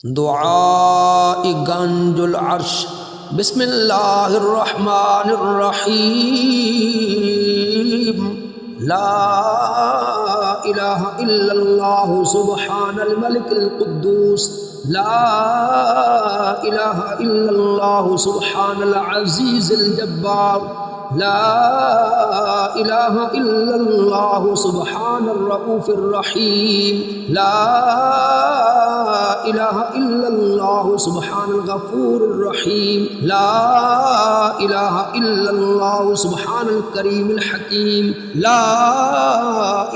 दुआए गंजुल अर्श। बिस्मिल्लाहिर्रहमानिर्रहीम। ला इलाहा इल्लल्लाहु सुब्हानल मलिकिल कुद्दूस। ला इलाहा इल्लल्लाहु सुब्हानल अज़ीज़िल जब्बार। ला इलाहा इल्लल्लाहु सुब्हानर रऊफ़िर रहीम। ला इलाहा इल्लल्लाहु सुब्हानल गफूरिर रहीम। ला इलाहा इल्लल्लाहु सुब्हानल करीमिल हकीम। ला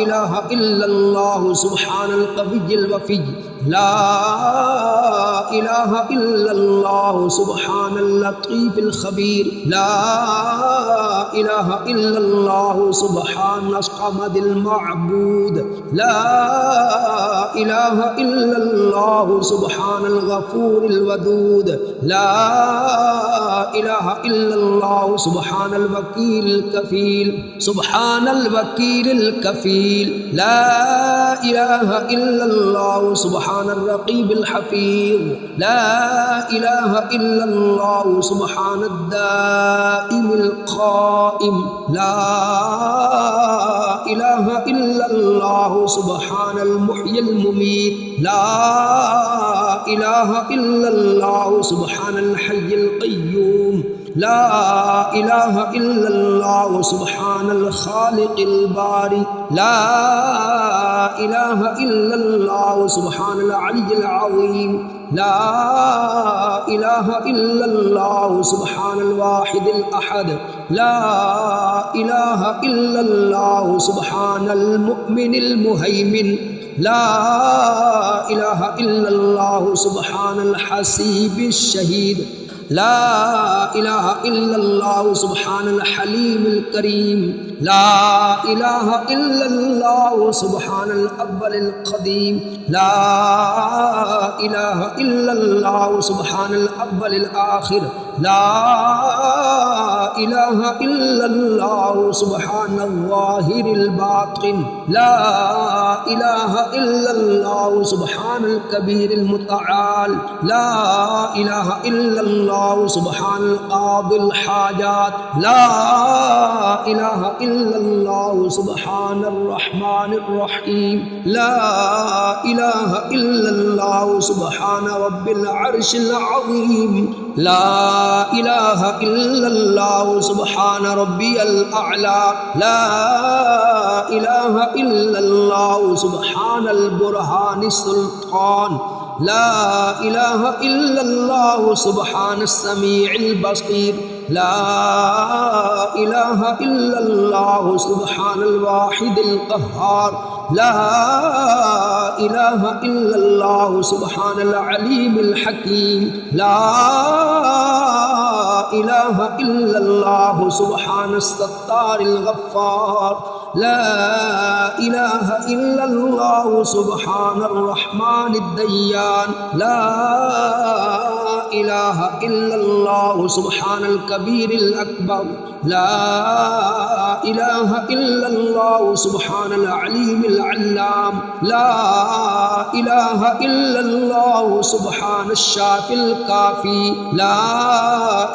इलाहा इल्लल्लाहु सुब्हानल कविय्यिल वफ़ी। ला इलाहा इल्लल्लाहु सुब्हानल लतीफ़िल ख़बीर। ला इलाहा इल्लल्लाहु सुब्हानस समदिल मअबूद। ला इलाहा इल्लल्लाहु सुब्हानल गफूरिल वदूद। ला इलाहा इल्लल्लाहु सुब्हानल वकीलिल कफ़ील। सुब्हानल वकीलिल कफ़ील। ला इलाहा इल्लल्लाहु सुब्हानर रक़ीबिल हफ़ीज़। ला इलाहा इल्लल्लाहु सुब्हानद दाइमिल क़ाइम। ला इलाहा इल्लल्लाहु सुब्हानल मुह्यिल मुमीत। ला इलाहा इल्लल्लाहु सुब्हानल हय्यिल क़य्यूम। ला इलाहा इल्लल्लाहु सुब्हानल ख़ालिक़िल बारी। ला इलाहा इल्लल्लाहु सुब्हानल अलिय्यिल अज़ीम। ला इलाहा इल्लल्लाहु सुब्हानल वाहिदिल अहद। ला इलाहा इल्लल्लाहु सुब्हानल मुमिनिल मुहैमिन। ला इलाहा इल्लल्लाहु सुब्हानल हसीबिश शहीद। ला इलाहा इल्लल्लाहु सुब्हानल हलीमिल करीम। ला इलाहा इल्लल्लाहु सुब्हानल अव्वलिल क़दीम। ला इलाहा इल्लल्लाहु सुब्हानल अव्वलिल आखिर। ला इलाहा इल्लल्लाहु सुब्हानल ज़ाहिरिल बातिन। ला इलाहा इल्लल्लाहु सुब्हानल कबीरिल मुतआल। ला इलाहा इल्लल्लाहु सुब्हानल क़ादिल हाजात। ला इलाहा इल्लल्लाहु सुब्हानर रहमानिर रहीम। ला इलाहा इल्लल्लाहु सुब्हान रब्बिल अर्शिल अज़ीम। ला इलाहा इल्लल्लाहु सुब्हान रब्बियल अअला। ला इलाहा इल्लल्लाहु सुब्हानल बुरहानिस सुल्तान। ला इलाहा इल्लल्लाहु सुब्हानस समीइल बसीर। ला इलाहा इल्लल्लाहु सुब्हानल वाहिदिल क़ह्हार। ला इलाहा इल्लल्लाहु सुब्हानल अलीमिल हकीम। ला इलाहा इल्लल्लाहु सुब्हानस सत्तारिल गफ़्फ़ार। ला इलाहा इल्लल्लाहु सुब्हानर रहमानिद दय्यान। ला इलाहा इल्लल्लाहु सुब्हानल कबीरिल अकबर। ला इलाहा इल्लल्लाहु सुब्हानल अलीमिल अल्लाम। ला इलाहा इल्लल्लाहु सुब्हानश शाफ़िल काफ़ी। ला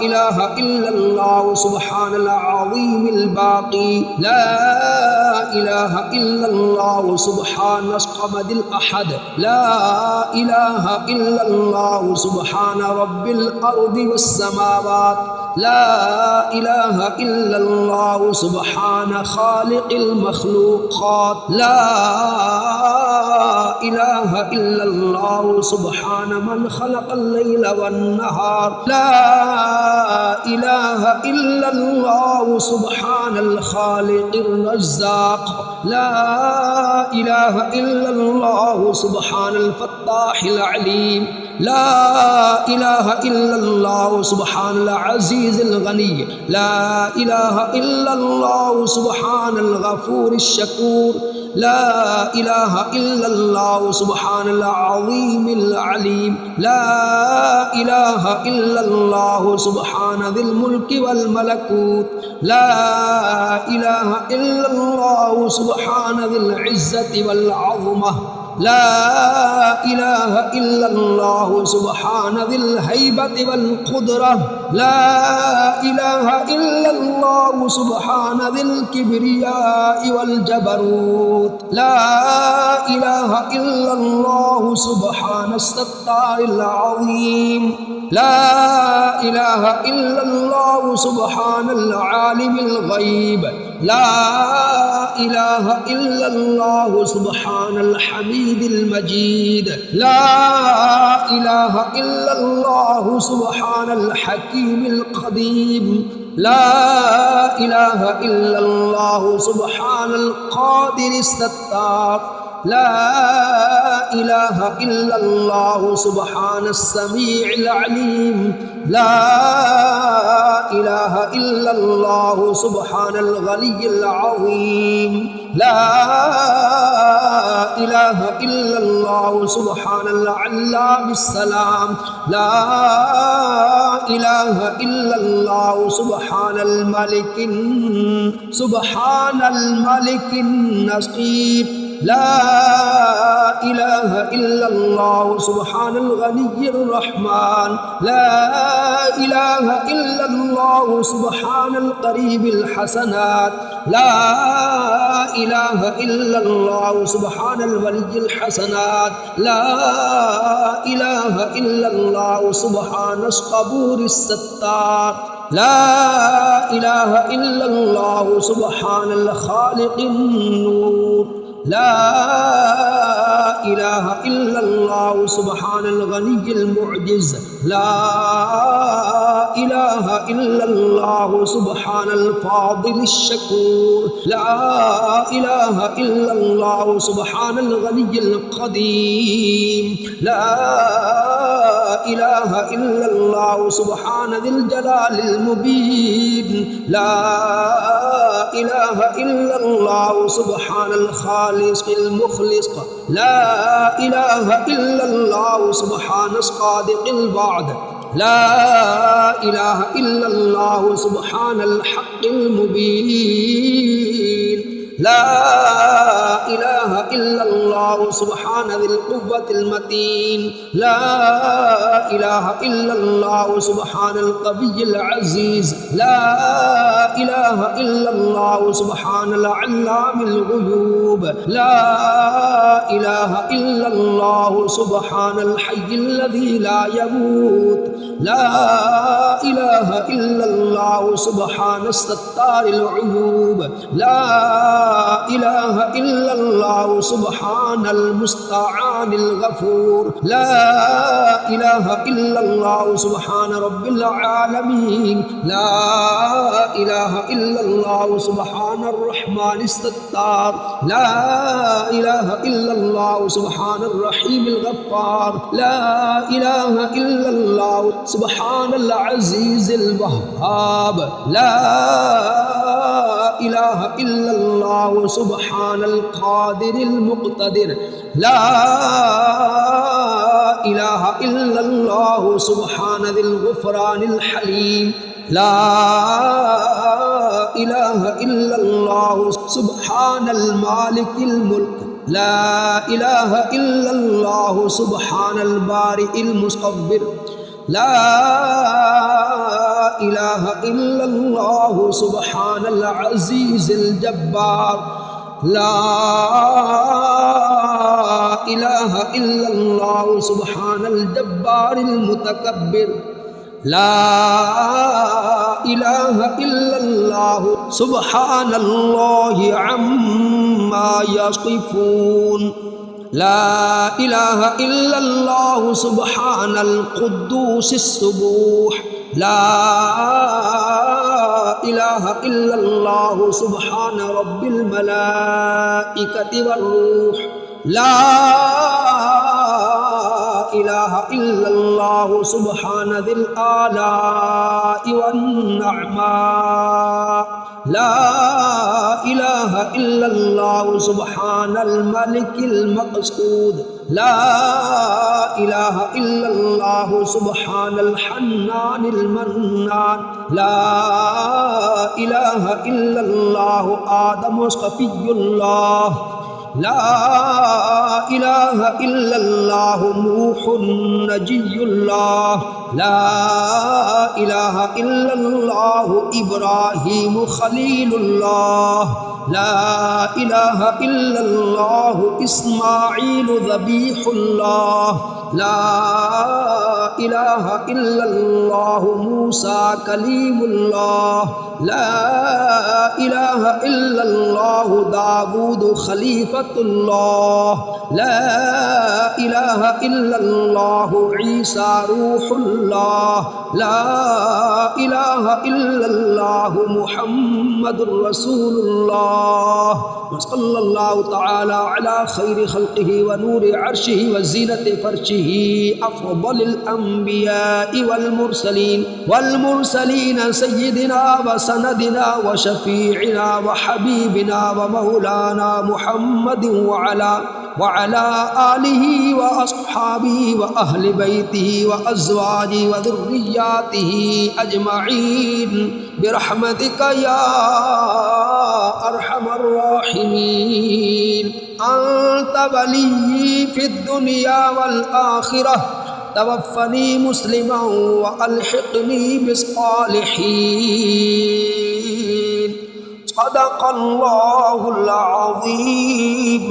इलाहा इल्लल्लाहु सुब्हानल अज़ीमिल बाक़ी। ला इलाहा इल्लल्लाहु सुब्हानस समदिल अहद। ला इलाहा इल्लल्लाहु सुब्हान रब्बिल अर्दि वस समावात। ला इलाहा इल्लल्लाहु सुब्हान ख़ालिक़िल मख़लूक़ात। ला इलाहा इल्लल्लाहु सुब्हान मन ख़लक़ल लैला वन नहार। ला इलाहा इल्लल्लाहु सुब्हानल ख़ालिक़िर रज़्ज़ाक़। ला इलाहा इल्लल्लाहु सुब्हानल फ़त्ताहिल अलीम। ला इलाहा इल्लल्लाहु सुब्हानल अज़ीज़िल गनी। ला इलाहा इल्लल्लाहु सुब्हानल गफूरिश शकूर। ला इलाहा इल्लल्लाहु सुब्हानल अज़ीमिल अलीम। ला इलाहा इल्लल्लाहु सुब्हानदिल मुल्कि वल मलकूत। ला इलाहा इल्लल्लाहु सुब्हानदिल इज़्ज़ति वल अज़मह। لا إله إلا الله سبحان ذي الهيبة والقدرة لا إله إلا الله سبحان ذي الكبرياء والجبروت لا إله إلا الله سبحان الستار العظيم لا إله إلا الله سبحان العالم الغيب لا إله إلا الله سبحان الحميد المجيد لا إله إلا الله سبحان الحكيم القديم لا إله إلا الله سبحان القادر الستار لا إله إلا الله سبحان السميع العليم لا إله إلا الله سبحان الغني العظيم لا إله إلا الله سبحان العلام السلام لا إله إلا الله سبحان الملك النصير لا إله إلا الله سبحان الغني الرحمن لا إله إلا الله سبحان القريب الحسنات لا إله إلا الله سبحان الولي الحسنات لا إله إلا الله سبحان الصبور الستار لا إله إلا الله سبحان الخالق النور لا إله إلا الله سبحان الغني المعجز لا إله إلا الله سبحان الفاضل الشكور لا إله إلا الله سبحان الغني القديم لا إله إلا الله سبحان ذي الجلال المبين لا إله إلا الله سبحان الخالق المخلص لا إله إلا الله سبحان الصادق الوعد لا إله إلا الله سبحان الحق المبين لا إله إلا الله سبحان ذي القوة المتين لا إله إلا الله سبحان القوي العزيز لا إله إلا الله سبحان العلام الغيوب لا إله إلا الله سبحان الحي الذي لا يموت لا إله إلا الله سبحان الستار العيوب لا إله إلا الله سبحان المستعان الغفور لا إله إلا الله سبحان رب العالمين لا إله إلا الله سبحان الرحمن الستار لا إله إلا الله سبحان الرحيم الغفار لا إله إلا الله سبحان العزيز الوهاب لا إله إلا الله سبحان القادر المقتدر لا إله إلا الله سبحان ذي الغفران الحليم لا إله إلا الله سبحان المالك الملك لا إله إلا الله سبحان البارئ المصور لا إله إلا الله سبحان العزيز الجبار لا إله إلا الله سبحان الجبار المتكبر لا إله إلا الله سبحان الله عما يصفون لا إله إلا الله سبحان القدوس السبوح لا إله إلا الله سبحان رب الملائكة والروح لا إله إلا الله سبحان ذي الآلاء والنعماء لا إله إلا الله سبحان الملك المقصود لا إله إلا الله سبحان الحنان المنان لا إله إلا الله آدم صفي الله ला इलाहा इल्लल्लाह नूहुन नजियुल्लाह, ला इलाहा इल्लल्लाह इब्राहीम खलीलुल्लाह, ला इलाहा इल्लल्लाह इस्माईल ज़बीहुल्लाह, ला इलाहा इल्लल्लाह मूसा कलीमुल्लाह, ला इलाहा इल्लल्लाह दाऊद खलीफतुल्लाह, ला इलाहा इल्लल्लाह ईसा रूहुल्लाह, ला इलाहा इल्लल्लाह मुहम्मदुर रसूलुल्लाह सल्लल्लाहु तआला अला खैरि खल्क़िही व नूरि अर्शिही व ज़ीनति फ़र्शिही अफ़ज़लिल अंबिया'i वल मुरसलीन सय्यिदिना व सनदिना व शफ़ीइना व हबीबिना व मौलाना मुहम्मदिन व अला आलिही व अस्हाबिही व अहलि बैतिही व अज़वाजिही व ज़ुर्रिय्यातिही अजमईन बिरहमतिका या अरहमर राहिमीन। अंत वली फिद दुनिया वल आखिरह, तवफ़्फ़नी मुस्लिमन व अल्हिक़नी बिस्सालिहीन। सदक़ल्लाहुल अज़ीम।